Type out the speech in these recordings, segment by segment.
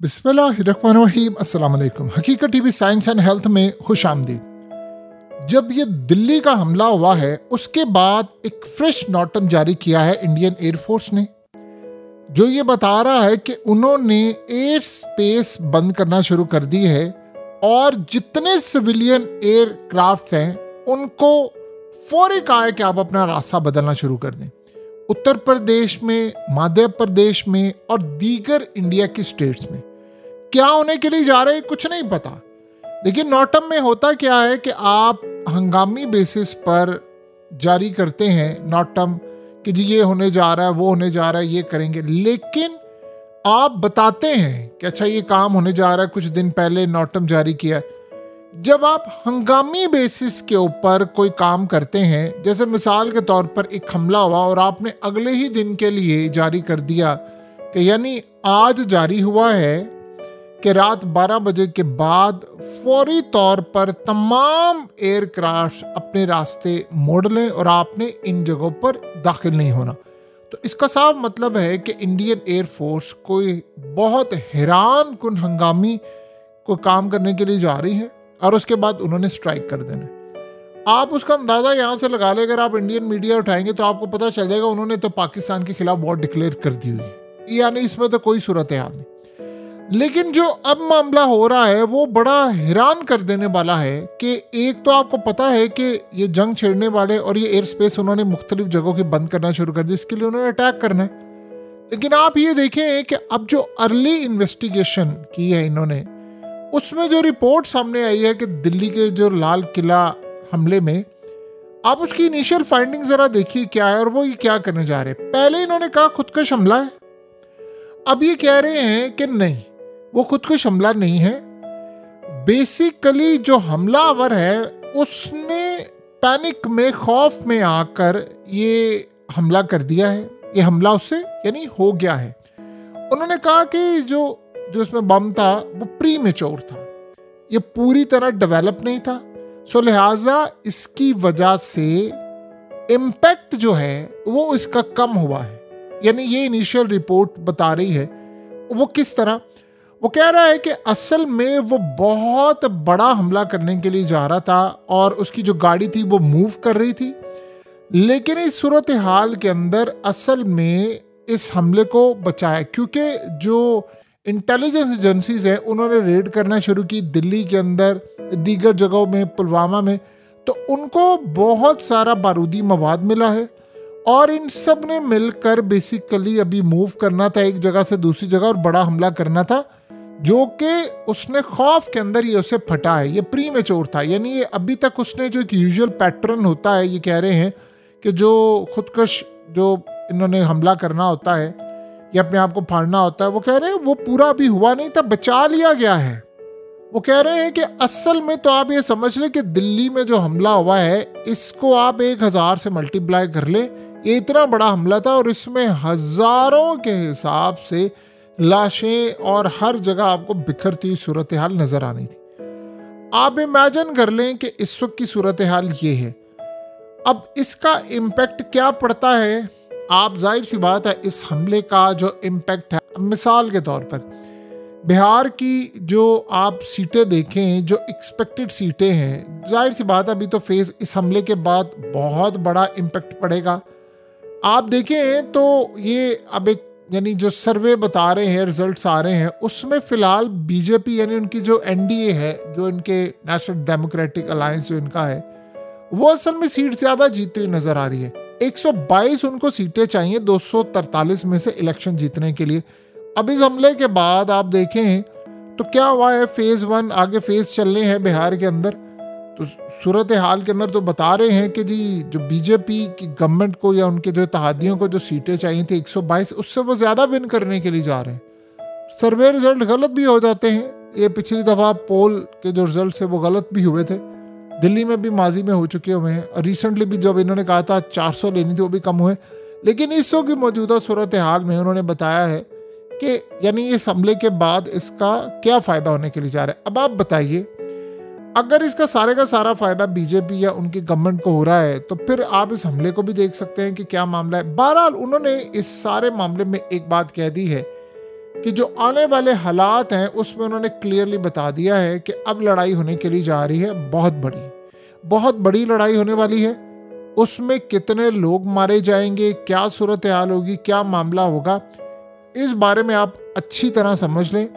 बिस्मिल्लाहिर्रहमानिर्रहीम। अस्सलाम वालेकुम। हकीकत टीवी साइंस एंड हेल्थ में खुश आमदीद। जब ये दिल्ली का हमला हुआ है उसके बाद एक फ्रेश नोटम जारी किया है इंडियन एयरफोर्स ने, जो ये बता रहा है कि उन्होंने एयर स्पेस बंद करना शुरू कर दी है और जितने सिविलियन एयरक्राफ्ट हैं उनको फौरी कहा है कि आप अपना रास्ता बदलना शुरू कर दें। उत्तर प्रदेश में, मध्य प्रदेश में और दीगर इंडिया की स्टेट्स में क्या होने के लिए जा रहे हैं कुछ नहीं पता। लेकिन नोटम में होता क्या है कि आप हंगामी बेसिस पर जारी करते हैं नोटम कि जी ये होने जा रहा है, वो होने जा रहा है, ये करेंगे, लेकिन आप बताते हैं कि अच्छा ये काम होने जा रहा है, कुछ दिन पहले नोटम जारी किया है। जब आप हंगामी बेसिस के ऊपर कोई काम करते हैं, जैसे मिसाल के तौर पर एक हमला हुआ और आपने अगले ही दिन के लिए जारी कर दिया कि यानी आज जारी हुआ है कि रात 12 बजे के बाद फौरी तौर पर तमाम एयरक्राफ्ट अपने रास्ते मोड़ लें और आपने इन जगहों पर दाखिल नहीं होना, तो इसका साफ मतलब है कि इंडियन एयरफोर्स कोई बहुत हैरान कुन हंगामी को काम करने के लिए जा रही है और उसके बाद उन्होंने स्ट्राइक कर देना। आप उसका अंदाज़ा यहाँ से लगा ले, अगर आप इंडियन मीडिया उठाएंगे तो आपको पता चल जाएगा उन्होंने तो पाकिस्तान के खिलाफ वॉर डिक्लेयर कर दी हुई है, यानी इसमें तो कोई सूरत हाल नहीं। लेकिन जो अब मामला हो रहा है वो बड़ा हैरान कर देने वाला है कि एक तो आपको पता है कि ये जंग छेड़ने वाले और ये एयर स्पेस उन्होंने मुख्तलिफ जगहों की बंद करना शुरू कर दी, इसके लिए उन्होंने अटैक करना है। लेकिन आप ये देखें कि अब जो अर्ली इन्वेस्टिगेशन की है इन्होंने, उसमें जो रिपोर्ट सामने आई है कि दिल्ली के जो लाल किला हमले में, आप उसकी इनिशियल फाइंडिंग जरा देखिए क्या है और वो ये क्या करने जा रहे हैं। पहले इन्होंने कहा खुदकुश हमला है, अब ये कह रहे हैं कि नहीं वो खुदकुश हमला नहीं है। बेसिकली जो हमलावर है उसने पैनिक में, खौफ में आकर ये हमला कर दिया है, ये हमला उससे यानी हो गया है। उन्होंने कहा कि जो इसमें बम था वो प्री मैच्योर था, ये पूरी तरह डेवलप नहीं था, सो लिहाजा इसकी वजह से इम्पैक्ट जो है वो इसका कम हुआ है। यानी ये इनिशियल रिपोर्ट बता रही है। वो किस तरह, वो कह रहा है कि असल में वो बहुत बड़ा हमला करने के लिए जा रहा था और उसकी जो गाड़ी थी वो मूव कर रही थी, लेकिन इस सूरत हाल के अंदर असल में इस हमले को बचाया क्योंकि जो इंटेलिजेंस एजेंसीज हैं उन्होंने रेड करना शुरू की दिल्ली के अंदर, दीगर जगहों में, पुलवामा में, तो उनको बहुत सारा बारूदी मवाद मिला है और इन सब ने मिलकर बेसिकली अभी मूव करना था एक जगह से दूसरी जगह और बड़ा हमला करना था, जो कि उसने खौफ के अंदर ये उसे फटा है। ये प्री मैच्योर था, यानी ये अभी तक उसने जो एक यूजुअल पैटर्न होता है, ये कह रहे हैं कि जो खुदकुश जो इन्होंने हमला करना होता है या अपने आप को फाड़ना होता है, वो कह रहे हैं वो पूरा अभी हुआ नहीं था, बचा लिया गया है। वो कह रहे हैं कि असल में तो आप ये समझ लें कि दिल्ली में जो हमला हुआ है इसको आप 1000 से मल्टीप्लाई कर ले, ये इतना बड़ा हमला था और इसमें हजारों के हिसाब से लाशें और हर जगह आपको बिखरती हुई सूरत हाल नजर आनी थी। आप इमेजिन कर लें कि इस वक्त की सूरत हाल ये है। अब इसका इम्पैक्ट क्या पड़ता है, आप जाहिर सी बात है इस हमले का जो इम्पैक्ट है, मिसाल के तौर पर बिहार की जो आप सीटें देखें, जो एक्सपेक्टेड सीटें हैं, जाहिर सी बात है अभी तो फेज इस हमले के बाद बहुत बड़ा इम्पैक्ट पड़ेगा। आप देखें तो ये अब एक यानी जो सर्वे बता रहे हैं, रिजल्ट्स आ रहे हैं, उसमें फिलहाल बीजेपी यानी उनकी जो एनडीए है, जो इनके नेशनल डेमोक्रेटिक अलायंस जो इनका है, वो असल में सीट ज़्यादा जीतती हुई नज़र आ रही है। 122 उनको सीटें चाहिए 243 में से इलेक्शन जीतने के लिए। अब इस हमले के बाद आप देखें तो क्या हुआ है, फेज़ 1 आगे फेज़ चलने हैं बिहार के अंदर, तो सूरत हाल के अंदर तो बता रहे हैं कि जी जो बीजेपी की गवर्नमेंट को या उनके जो इत्तेहादियों को जो सीटें चाहिए थी 122, उससे वो ज़्यादा विन करने के लिए जा रहे हैं। सर्वे रिजल्ट गलत भी हो जाते हैं, ये पिछली दफ़ा पोल के जो रिजल्ट है वो गलत भी हुए थे, दिल्ली में भी माजी में हो चुके हुए हैं और रिसेंटली भी जब इन्होंने कहा था 400 लेनी थी वो भी कम हुए। लेकिन इस वक्त की मौजूदा सूरत हाल में उन्होंने बताया है कि यानी इस हमले के बाद इसका क्या फ़ायदा होने के लिए जा रहा है। अब आप बताइए, अगर इसका सारे का सारा फ़ायदा बीजेपी या उनकी गवर्नमेंट को हो रहा है तो फिर आप इस हमले को भी देख सकते हैं कि क्या मामला है। बहरहाल उन्होंने इस सारे मामले में एक बात कह दी है कि जो आने वाले हालात हैं उसमें उन्होंने क्लियरली बता दिया है कि अब लड़ाई होने के लिए जा रही है, बहुत बड़ी लड़ाई होने वाली है। उसमें कितने लोग मारे जाएंगे, क्या सूरत हाल होगी, क्या मामला होगा, इस बारे में आप अच्छी तरह समझ लें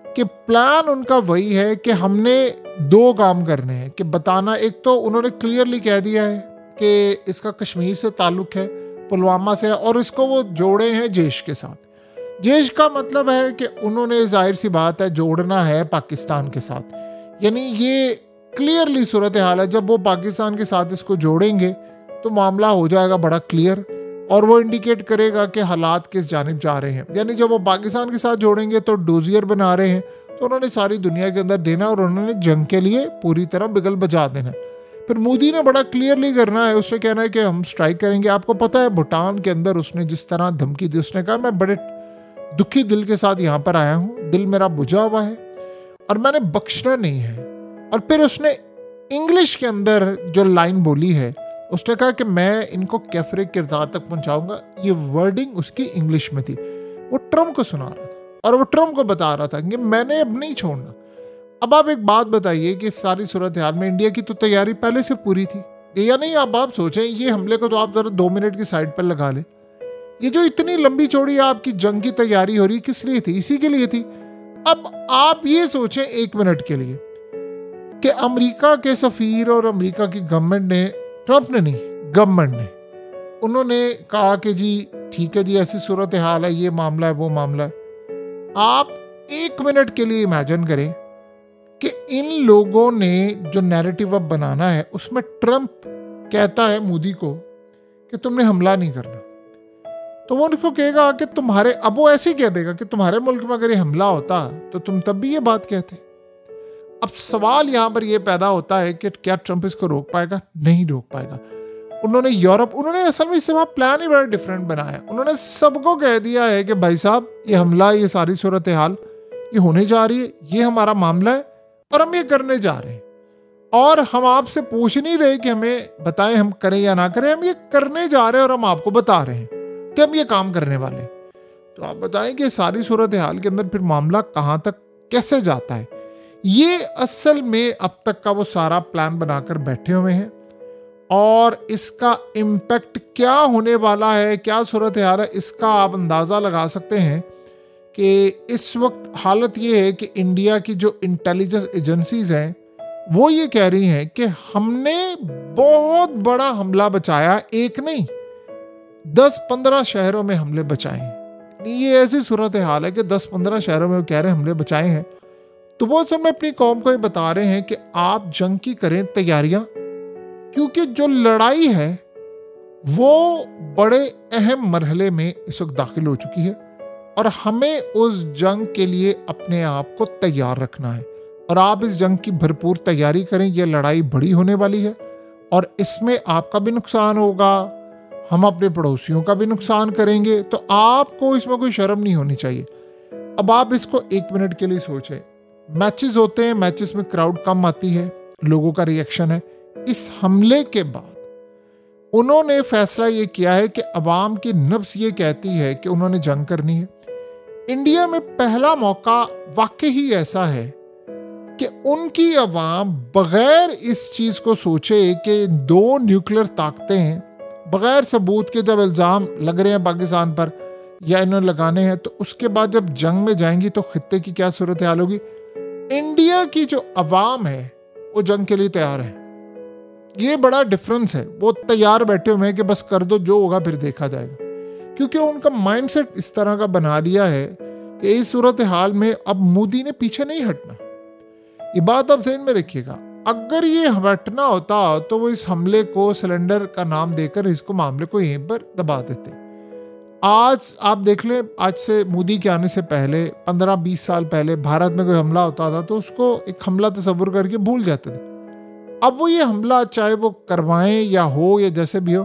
कि प्लान उनका वही है कि हमने दो काम करने हैं कि बताना। एक तो उन्होंने क्लियरली कह दिया है कि इसका कश्मीर से ताल्लुक है, पुलवामा से, और इसको वो जोड़े हैं जैश के साथ। जैश का मतलब है कि उन्होंने जाहिर सी बात है जोड़ना है पाकिस्तान के साथ, यानी ये क्लियरली सूरत हाल है। जब वो पाकिस्तान के साथ इसको जोड़ेंगे तो मामला हो जाएगा बड़ा क्लियर और वो इंडिकेट करेगा कि हालात किस जानिब जा रहे हैं। यानी जब वो पाकिस्तान के साथ जोड़ेंगे तो डोजियर बना रहे हैं, तो उन्होंने सारी दुनिया के अंदर देना और उन्होंने जंग के लिए पूरी तरह बिगल बजा देना। फिर मोदी ने बड़ा क्लियरली करना है, उसने कहना है कि हम स्ट्राइक करेंगे। आपको पता है भूटान के अंदर उसने जिस तरह धमकी दी, उसने कहा मैं बड़े दुखी दिल के साथ यहाँ पर आया हूँ, दिल मेरा बुझा हुआ है और मैंने बख्शना नहीं है। और फिर उसने इंग्लिश के अंदर जो लाइन बोली है, उसने कहा कि मैं इनको कैफरे किरदार तक पहुंचाऊंगा। ये वर्डिंग उसकी इंग्लिश में थी। वो ट्रम्प को सुना रहा था और वो ट्रम्प को बता रहा था कि मैंने अब नहीं छोड़ना। अब आप एक बात बताइए कि सारी सूरत हाल में इंडिया की तो तैयारी पहले से पूरी थी, या नहीं? अब आप सोचें ये हमले को तो आप जरा 2 मिनट की साइड पर लगा लें। ये जो इतनी लंबी चौड़ी आपकी जंग की तैयारी हो रही किस लिए थी? इसी के लिए थी। अब आप ये सोचें 1 मिनट के लिए कि अमेरिका के सफीर और अमेरिका की गवर्नमेंट ने, ट्रंप ने नहीं, गवर्नमेंट ने, उन्होंने कहा कि जी ठीक है जी ऐसी सूरत हाल है, ये मामला है, वो मामला है। आप 1 मिनट के लिए इमेजिन करें कि इन लोगों ने जो नैरेटिव अब बनाना है उसमें ट्रंप कहता है मोदी को कि तुमने हमला नहीं करना, तो वो उनको कहेगा कि तुम्हारे, अब वो ऐसे ही कह देगा कि तुम्हारे मुल्क में अगर ये हमला होता तो तुम तब भी ये बात कहते। अब सवाल यहाँ पर ये पैदा होता है कि क्या ट्रंप इसको रोक पाएगा? नहीं रोक पाएगा। उन्होंने असल में इससे प्लान ही बड़ा डिफरेंट बनाया। उन्होंने सबको कह दिया है कि भाई साहब ये हमला, ये सारी सूरत हाल ये होने जा रही है, ये हमारा मामला है और हम ये करने जा रहे हैं। और हम आपसे पूछ नहीं रहे कि हमें बताएं हम करें या ना करें, हम ये करने जा रहे हैं और हम आपको बता रहे हैं कि हम ये काम करने वाले हैं। तो आप बताएं कि सारी सूरत हाल के अंदर फिर मामला कहाँ तक कैसे जाता है। ये असल में अब तक का वो सारा प्लान बनाकर बैठे हुए हैं और इसका इम्पैक्ट क्या होने वाला है, क्या सूरत हाल है, इसका आप अंदाज़ा लगा सकते हैं कि इस वक्त हालत ये है कि इंडिया की जो इंटेलिजेंस एजेंसीज हैं वो ये कह रही हैं कि हमने बहुत बड़ा हमला बचाया, एक नहीं 10-15 शहरों में हमले बचाए हैं। ये ऐसी सूरत हाल है कि 10-15 शहरों में वो कह रहे हैं हमले बचाए हैं। तो वो सब में अपनी कौम को ये बता रहे हैं कि आप जंग की करें तैयारियां, क्योंकि जो लड़ाई है वो बड़े अहम मरहले में इस वक्त दाखिल हो चुकी है और हमें उस जंग के लिए अपने आप को तैयार रखना है। और आप इस जंग की भरपूर तैयारी करें। ये लड़ाई बड़ी होने वाली है और इसमें आपका भी नुकसान होगा, हम अपने पड़ोसियों का भी नुकसान करेंगे, तो आपको इसमें कोई शर्म नहीं होनी चाहिए। अब आप इसको 1 मिनट के लिए सोचें। मैचेस होते हैं, मैचेस में क्राउड कम आती है, लोगों का रिएक्शन है। इस हमले के बाद उन्होंने फैसला ये किया है कि अवाम की नब्ज ये कहती है कि उन्होंने जंग करनी है। इंडिया में पहला मौका वाकई ही ऐसा है कि उनकी अवाम बगैर इस चीज को सोचे कि 2 न्यूक्लियर ताकतें बगैर सबूत के जब इल्जाम लग रहे हैं पाकिस्तान पर या इन्होंने लगाने हैं, तो उसके बाद जब जंग में जाएंगी तो खित्ते की क्या सूरत हाल होगी। इंडिया की जो अवाम है वो जंग के लिए तैयार है। ये बड़ा डिफरेंस है। वो तैयार बैठे हुए हैं कि बस कर दो, जो होगा फिर देखा जाएगा, क्योंकि उनका माइंडसेट इस तरह का बना लिया है कि इस सूरत हाल में अब मोदी ने पीछे नहीं हटना। ये बात आप ज़हन में रखिएगा। अगर ये हटना होता तो वो इस हमले को सिलेंडर का नाम देकर इसको मामले को यहीं पर दबा देते। आज आप देख लें, आज से मोदी के आने से पहले 15-20 साल पहले भारत में कोई हमला होता था तो उसको एक हमला तस्वुर करके भूल जाते थे। अब वो ये हमला चाहे वो करवाएं या हो या जैसे भी हो,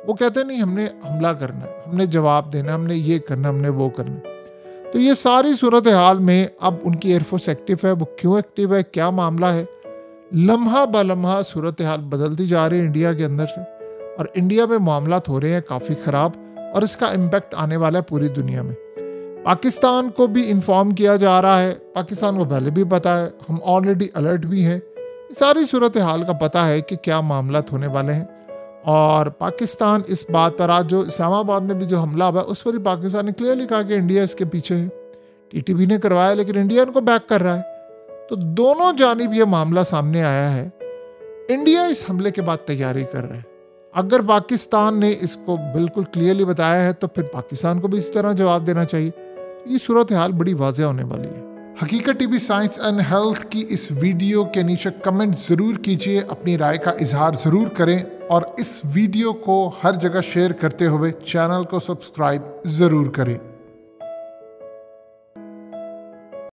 वो कहते नहीं हमने हमला करना है, हमने जवाब देना, हमने ये करना, हमने वो करना। तो ये सारी सूरत हाल में अब उनकी एयरफोर्स एक्टिव है। वो क्यों एक्टिव है, क्या मामला है, लम्हा ब लम्हा सूरत हाल बदलती जा रही है इंडिया के अंदर से, और इंडिया में मामला हो रहे हैं काफ़ी ख़राब और इसका इम्पैक्ट आने वाला है पूरी दुनिया में। पाकिस्तान को भी इन्फॉर्म किया जा रहा है, पाकिस्तान को पहले भी पता है, हम ऑलरेडी अलर्ट भी हैं, सारी सूरत हाल का पता है कि क्या मामला होने वाले हैं। और पाकिस्तान इस बात पर, आज जो इस्लामाबाद में भी जो हमला हुआ उस पर ही पाकिस्तान ने क्लियरली कहा कि इंडिया इसके पीछे है। टीटीपी ने करवाया लेकिन इंडिया इनको बैक कर रहा है। तो दोनों जानिब ये मामला सामने आया है। इंडिया इस हमले के बाद तैयारी कर रहा है। अगर पाकिस्तान ने इसको बिल्कुल क्लियरली बताया है तो फिर पाकिस्तान को भी इसी तरह जवाब देना चाहिए। ये सूरत हाल बड़ी वाज़ेह होने वाली है। हकीकत टीवी साइंस एंड हेल्थ की इस वीडियो के नीचे कमेंट ज़रूर कीजिए, अपनी राय का इजहार ज़रूर करें और इस वीडियो को हर जगह शेयर करते हुए चैनल को सब्सक्राइब ज़रूर करें।